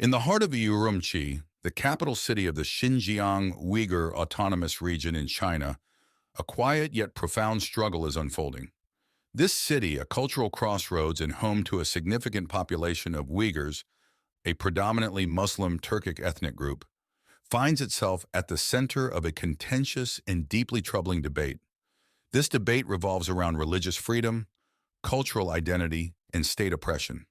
In the heart of Urumqi, the capital city of the Xinjiang Uyghur Autonomous Region in China, a quiet yet profound struggle is unfolding. This city, a cultural crossroads and home to a significant population of Uyghurs, a predominantly Muslim Turkic ethnic group, finds itself at the center of a contentious and deeply troubling debate. This debate revolves around religious freedom, cultural identity, and state oppression.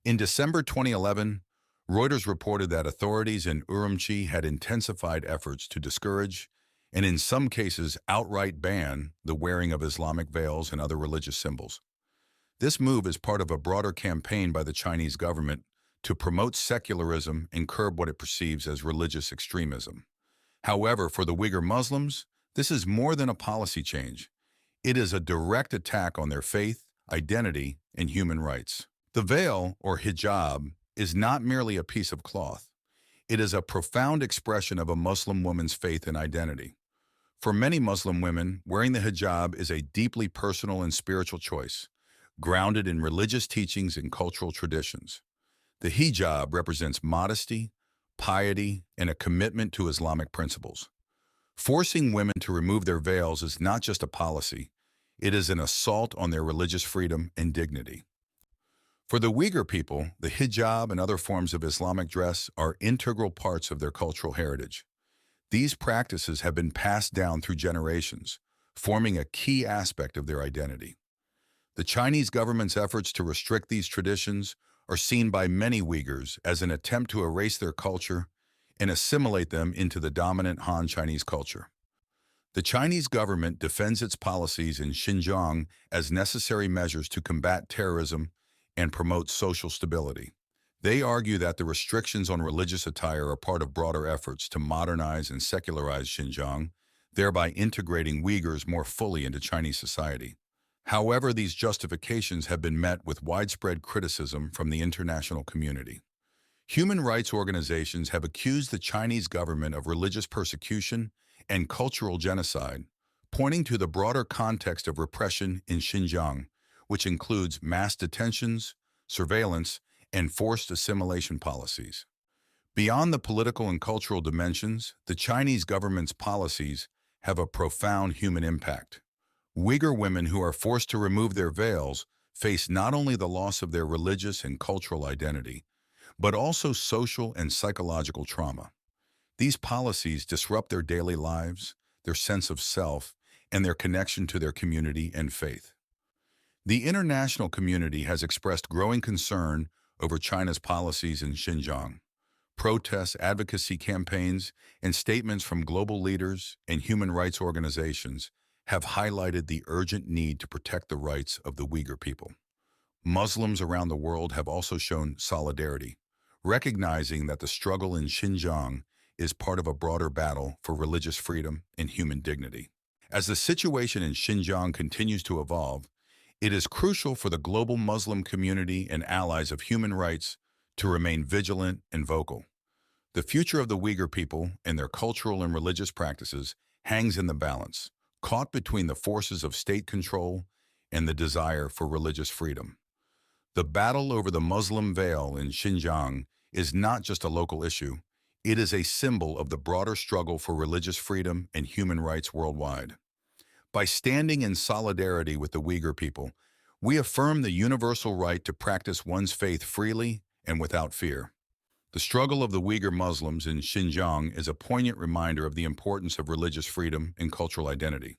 In December 2011, Reuters reported that authorities in Urumqi had intensified efforts to discourage, and in some cases outright ban, the wearing of Islamic veils and other religious symbols. This move is part of a broader campaign by the Chinese government to promote secularism and curb what it perceives as religious extremism. However, for the Uyghur Muslims, this is more than a policy change. It is a direct attack on their faith, identity, and human rights. The veil, or hijab, is not merely a piece of cloth. It is a profound expression of a Muslim woman's faith and identity. For many Muslim women, wearing the hijab is a deeply personal and spiritual choice, grounded in religious teachings and cultural traditions. The hijab represents modesty, piety, and a commitment to Islamic principles. Forcing women to remove their veils is not just a policy, it is an assault on their religious freedom and dignity. For the Uyghur people, the hijab and other forms of Islamic dress are integral parts of their cultural heritage. These practices have been passed down through generations, forming a key aspect of their identity. The Chinese government's efforts to restrict these traditions are seen by many Uyghurs as an attempt to erase their culture and assimilate them into the dominant Han Chinese culture. The Chinese government defends its policies in Xinjiang as necessary measures to combat terrorism and promote social stability. They argue that the restrictions on religious attire are part of broader efforts to modernize and secularize Xinjiang, thereby integrating Uyghurs more fully into Chinese society. However, these justifications have been met with widespread criticism from the international community. Human rights organizations have accused the Chinese government of religious persecution and cultural genocide, pointing to the broader context of repression in Xinjiang, which includes mass detentions, surveillance, and forced assimilation policies. Beyond the political and cultural dimensions, the Chinese government's policies have a profound human impact. Uyghur women who are forced to remove their veils face not only the loss of their religious and cultural identity, but also social and psychological trauma. These policies disrupt their daily lives, their sense of self, and their connection to their community and faith. The international community has expressed growing concern over China's policies in Xinjiang. Protests, advocacy campaigns, and statements from global leaders and human rights organizations have highlighted the urgent need to protect the rights of the Uyghur people. Muslims around the world have also shown solidarity, recognizing that the struggle in Xinjiang is part of a broader battle for religious freedom and human dignity. As the situation in Xinjiang continues to evolve, it is crucial for the global Muslim community and allies of human rights to remain vigilant and vocal. The future of the Uyghur people and their cultural and religious practices hangs in the balance, caught between the forces of state control and the desire for religious freedom. The battle over the Muslim veil in Xinjiang is not just a local issue, it is a symbol of the broader struggle for religious freedom and human rights worldwide. By standing in solidarity with the Uyghur people, we affirm the universal right to practice one's faith freely and without fear. The struggle of the Uyghur Muslims in Xinjiang is a poignant reminder of the importance of religious freedom and cultural identity.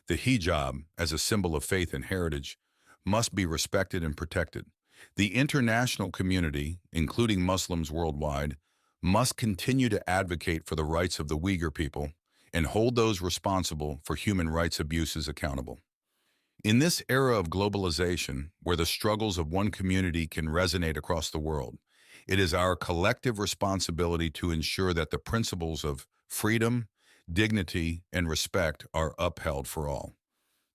The hijab, as a symbol of faith and heritage, must be respected and protected. The international community, including Muslims worldwide, must continue to advocate for the rights of the Uyghur people and hold those responsible for human rights abuses accountable. In this era of globalization, where the struggles of one community can resonate across the world, it is our collective responsibility to ensure that the principles of freedom, dignity, and respect are upheld for all.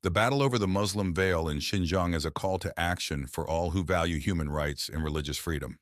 The battle over the Muslim veil in Xinjiang is a call to action for all who value human rights and religious freedom.